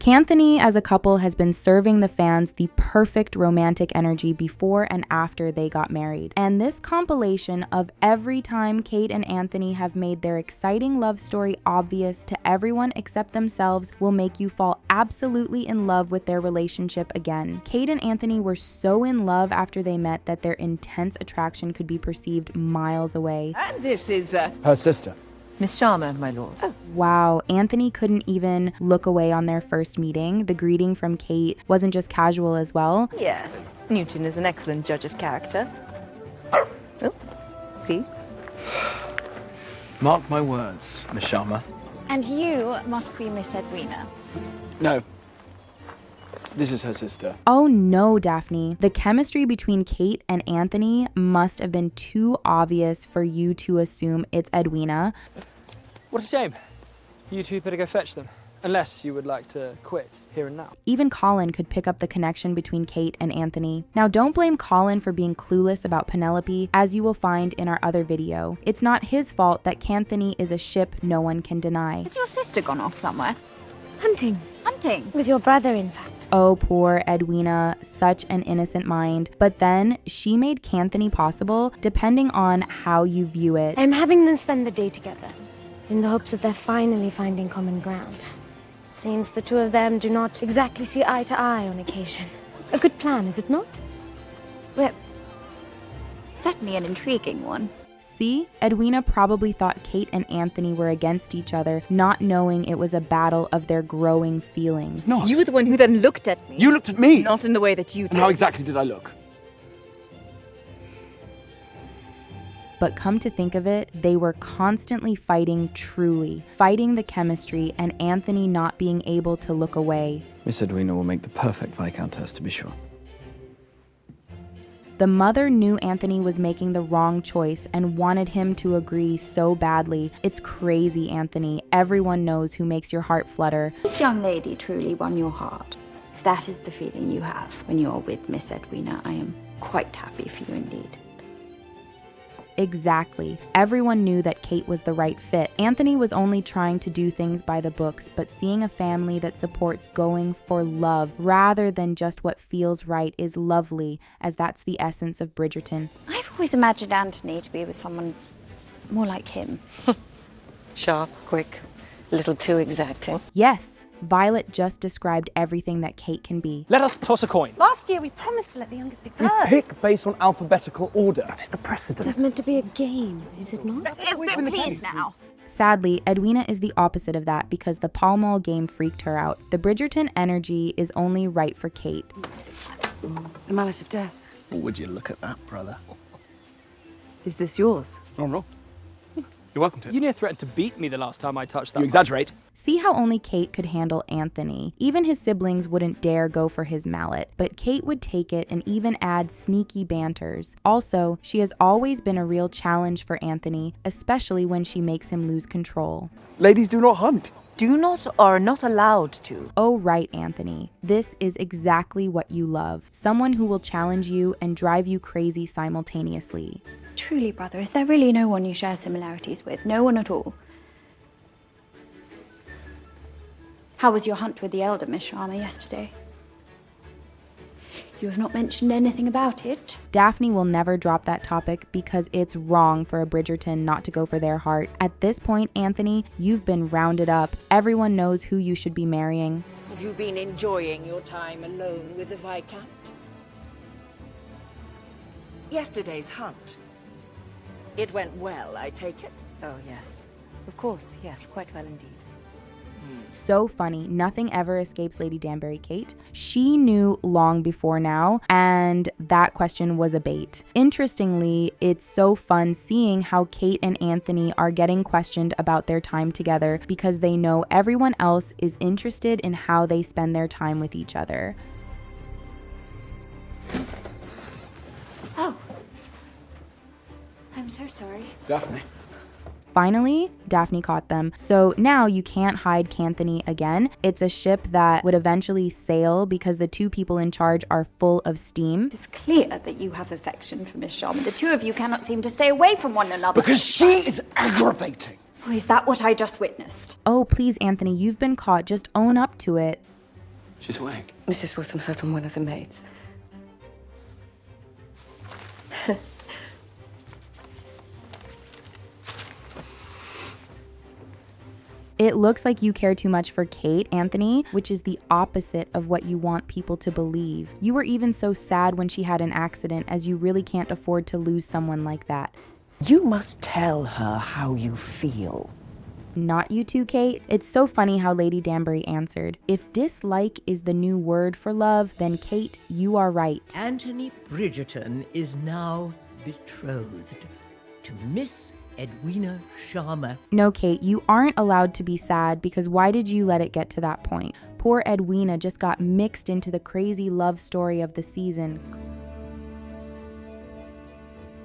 Kanthony as a couple has been serving the fans the perfect romantic energy before and after they got married. And this compilation of every time Kate and Anthony have made their exciting love story obvious to everyone except themselves will make you fall absolutely in love with their relationship again. Kate and Anthony were so in love after they met that their intense attraction could be perceived miles away. And this is her sister. Miss Sharma, my lord. Oh. Wow, Anthony couldn't even look away on their first meeting. The greeting from Kate wasn't just casual as well. Yes, Newton is an excellent judge of character. Oh, see? Mark my words, Miss Sharma. And you must be Miss Edwina. No. This is her sister. Oh no, Daphne. The chemistry between Kate and Anthony must have been too obvious for you to assume it's Edwina. What a shame. You two better go fetch them. Unless you would like to quit here and now. Even Colin could pick up the connection between Kate and Anthony. Now don't blame Colin for being clueless about Penelope, as you will find in our other video. It's not his fault that Kanthony is a ship no one can deny. Has your sister gone off somewhere? Hunting. Hunting? With your brother, in fact. Oh, poor Edwina, such an innocent mind. But then she made Kanthony possible, depending on how you view it. I'm having them spend the day together, in the hopes that they're finally finding common ground. Seems the two of them do not exactly see eye to eye on occasion. A good plan, is it not? Well, certainly an intriguing one. See, Edwina probably thought Kate and Anthony were against each other, not knowing it was a battle of their growing feelings. Not. You were the one who then looked at me. You looked at me! Not in the way that you did. And how exactly did I look? But come to think of it, they were constantly fighting truly, fighting the chemistry and Anthony not being able to look away. Miss Edwina will make the perfect Viscountess, to be sure. The mother knew Anthony was making the wrong choice and wanted him to agree so badly. It's crazy, Anthony. Everyone knows who makes your heart flutter. This young lady truly won your heart. If that is the feeling you have when you're with Miss Edwina, I am quite happy for you indeed. Exactly. Everyone knew that Kate was the right fit. Anthony was only trying to do things by the books, but seeing a family that supports going for love rather than just what feels right is lovely, as that's the essence of Bridgerton. I've always imagined Anthony to be with someone more like him. Sharp, quick, a little too exacting. Yes, Violet just described everything that Kate can be. Let us toss a coin. Last year we promised to let the youngest pick We first. pick based on alphabetical order. That is the precedent. It is meant to be a game, is it not? Please now. Sadly, Edwina is the opposite of that because the Pall Mall game freaked her out. The Bridgerton energy is only right for Kate. The mallet of death. Oh, would you look at that, brother? Is this yours? Oh, no. You're welcome to. You near threatened to beat me the last time I touched that. You exaggerate. See how only Kate could handle Anthony. Even his siblings wouldn't dare go for his mallet, but Kate would take it and even add sneaky banters. Also, she has always been a real challenge for Anthony, especially when she makes him lose control. Ladies do not hunt. Do not or are not allowed to. Oh right, Anthony. This is exactly what you love. Someone who will challenge you and drive you crazy simultaneously. Truly, brother, is there really no one you share similarities with? No one at all? How was your hunt with the elder, Miss Sharma, yesterday? You have not mentioned anything about it. Daphne will never drop that topic because it's wrong for a Bridgerton not to go for their heart. At this point, Anthony, you've been rounded up. Everyone knows who you should be marrying. Have you been enjoying your time alone with the Viscount? Yesterday's hunt. It went well, I take it? Oh, yes. Of course, yes, quite well indeed. So funny. Nothing ever escapes Lady Danbury Kate. She knew long before now, and that question was a bait. Interestingly, it's so fun seeing how Kate and Anthony are getting questioned about their time together because they know everyone else is interested in how they spend their time with each other. Oh. I'm so sorry. Daphne. Finally, Daphne caught them. So now you can't hide Kanthony again. It's a ship that would eventually sail because the two people in charge are full of steam. It's clear that you have affection for Miss Sharma. The two of you cannot seem to stay away from one another. Because she is aggravating. Oh, is that what I just witnessed? Oh, please, Anthony, you've been caught. Just own up to it. She's awake. Mrs. Wilson heard from one of the maids. It looks like you care too much for Kate, Anthony, which is the opposite of what you want people to believe. You were even so sad when she had an accident, as you really can't afford to lose someone like that. You must tell her how you feel. Not you too, Kate. It's so funny how Lady Danbury answered. If dislike is the new word for love, then Kate, you are right. Anthony Bridgerton is now betrothed to Miss Edwina Sharma. No, Kate, you aren't allowed to be sad, because why did you let it get to that point? Poor Edwina just got mixed into the crazy love story of the season.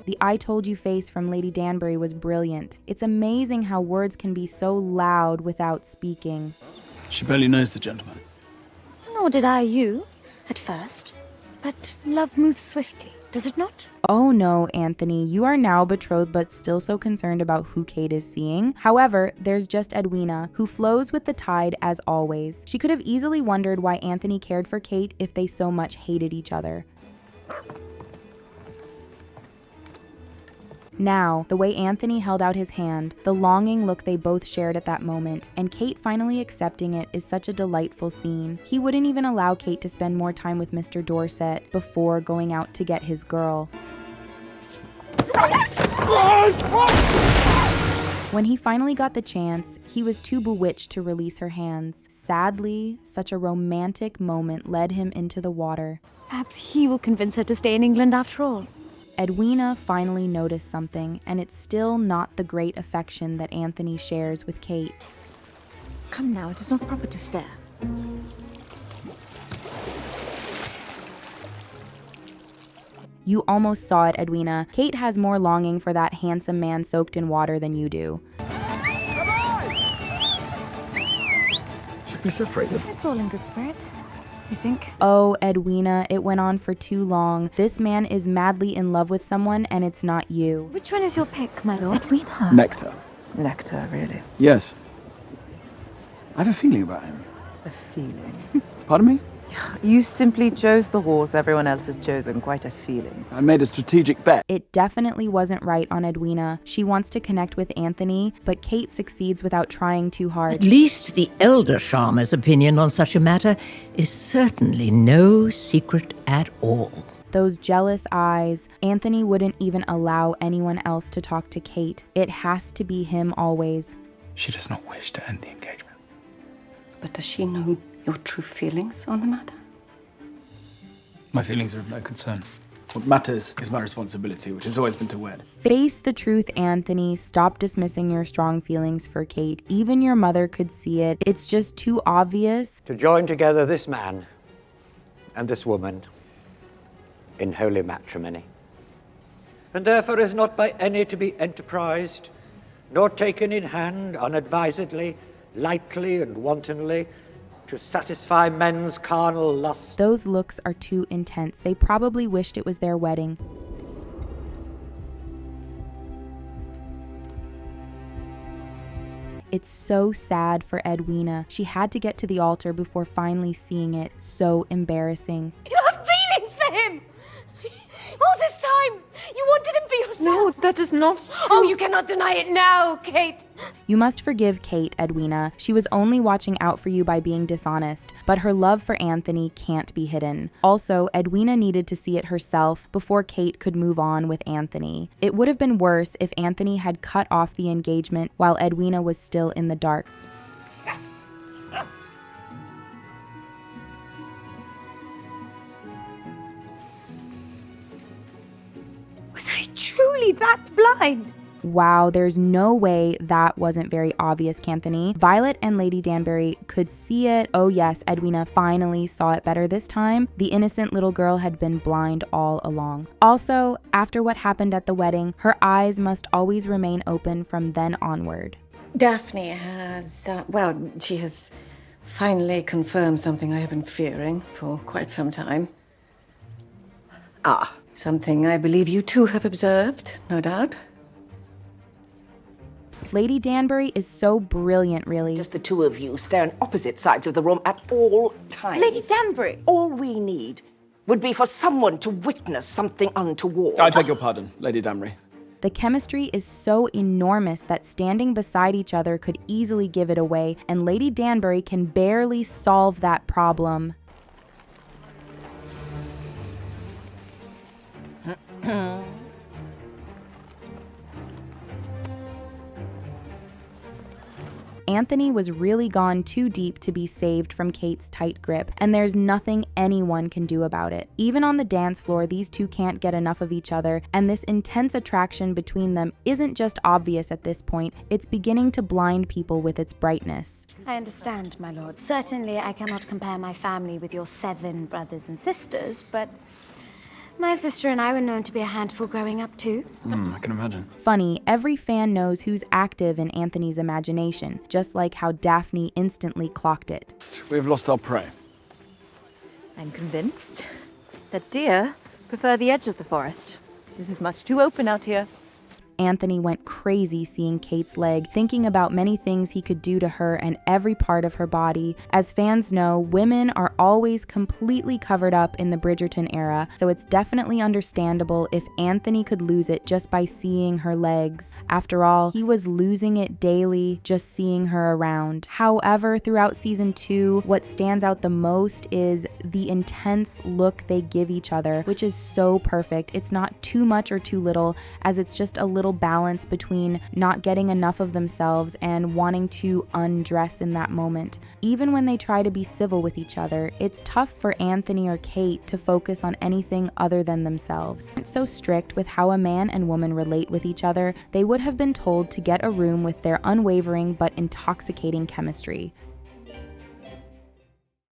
The I told you face from Lady Danbury was brilliant. It's amazing how words can be so loud without speaking. She barely knows the gentleman. Nor did I you, at first. But love moves swiftly, does it not? Oh no, Anthony, you are now betrothed but still so concerned about who Kate is seeing. However, there's just Edwina, who flows with the tide as always. She could have easily wondered why Anthony cared for Kate if they so much hated each other. Now, the way Anthony held out his hand, the longing look they both shared at that moment, and Kate finally accepting it is such a delightful scene. He wouldn't even allow Kate to spend more time with Mr. Dorset before going out to get his girl. When he finally got the chance, he was too bewitched to release her hands. Sadly, such a romantic moment led him into the water. Perhaps he will convince her to stay in England after all. Edwina finally noticed something, and it's still not the great affection that Anthony shares with Kate. Come now, it is not proper to stare. You almost saw it, Edwina. Kate has more longing for that handsome man soaked in water than you do. Should we separate them? It's all in good spirit, you think? Oh, Edwina, it went on for too long. This man is madly in love with someone, and it's not you. Which one is your pick, my lord? Edwina. Nectar. Nectar, really. Yes. I have a feeling about him. A feeling. Pardon me? You simply chose the horse everyone else has chosen. Quite a feeling. I made a strategic bet. It definitely wasn't right on Edwina. She wants to connect with Anthony, but Kate succeeds without trying too hard. At least the elder Sharma's opinion on such a matter is certainly no secret at all. Those jealous eyes. Anthony wouldn't even allow anyone else to talk to Kate. It has to be him always. She does not wish to end the engagement. But does she know your true feelings on the matter? My feelings are of no concern. What matters is my responsibility, which has always been to wed. Face the truth, Anthony. Stop dismissing your strong feelings for Kate. Even your mother could see it. It's just too obvious. To join together this man and this woman in holy matrimony, and therefore is not by any to be enterprised, nor taken in hand unadvisedly, lightly and wantonly, to satisfy men's carnal lust. Those looks are too intense. They probably wished it was their wedding. It's so sad for Edwina. She had to get to the altar before finally seeing it. So embarrassing. You have feelings for him! All this time! You wanted him for yourself! No, that is not. Oh, you cannot deny it now, Kate! You must forgive Kate, Edwina. She was only watching out for you by being dishonest, but her love for Anthony can't be hidden. Also, Edwina needed to see it herself before Kate could move on with Anthony. It would have been worse if Anthony had cut off the engagement while Edwina was still in the dark. Was I truly that blind? Wow, there's no way that wasn't very obvious, Kanthony. Violet and Lady Danbury could see it. Oh yes, Edwina finally saw it better this time. The innocent little girl had been blind all along. Also, after what happened at the wedding, her eyes must always remain open from then onward. Daphne has, she has finally confirmed something I have been fearing for quite some time. Something I believe you too have observed, no doubt. Lady Danbury is so brilliant, really. Just the two of you stay on opposite sides of the room at all times. Lady Danbury! All we need would be for someone to witness something untoward. I beg your pardon, Lady Danbury. The chemistry is so enormous that standing beside each other could easily give it away, and Lady Danbury can barely solve that problem. Anthony was really gone too deep to be saved from Kate's tight grip, and there's nothing anyone can do about it. Even on the dance floor, these two can't get enough of each other, and this intense attraction between them isn't just obvious at this point, it's beginning to blind people with its brightness. I understand, my lord. Certainly I cannot compare my family with your 7 brothers and sisters, but my sister and I were known to be a handful growing up, too. I can imagine. Funny, every fan knows who's active in Anthony's imagination, just like how Daphne instantly clocked it. We've lost our prey. I'm convinced that deer prefer the edge of the forest. This is much too open out here. Anthony went crazy seeing Kate's leg, thinking about many things he could do to her and every part of her body. As fans know, women are always completely covered up in the Bridgerton era, so it's definitely understandable if Anthony could lose it just by seeing her legs. After all, he was losing it daily just seeing her around. However, throughout season 2, what stands out the most is the intense look they give each other, which is so perfect. It's not too much or too little, as it's just a little balance between not getting enough of themselves and wanting to undress in that moment. Even when they try to be civil with each other, it's tough for Anthony or Kate to focus on anything other than themselves. So strict with how a man and woman relate with each other, they would have been told to get a room with their unwavering but intoxicating chemistry.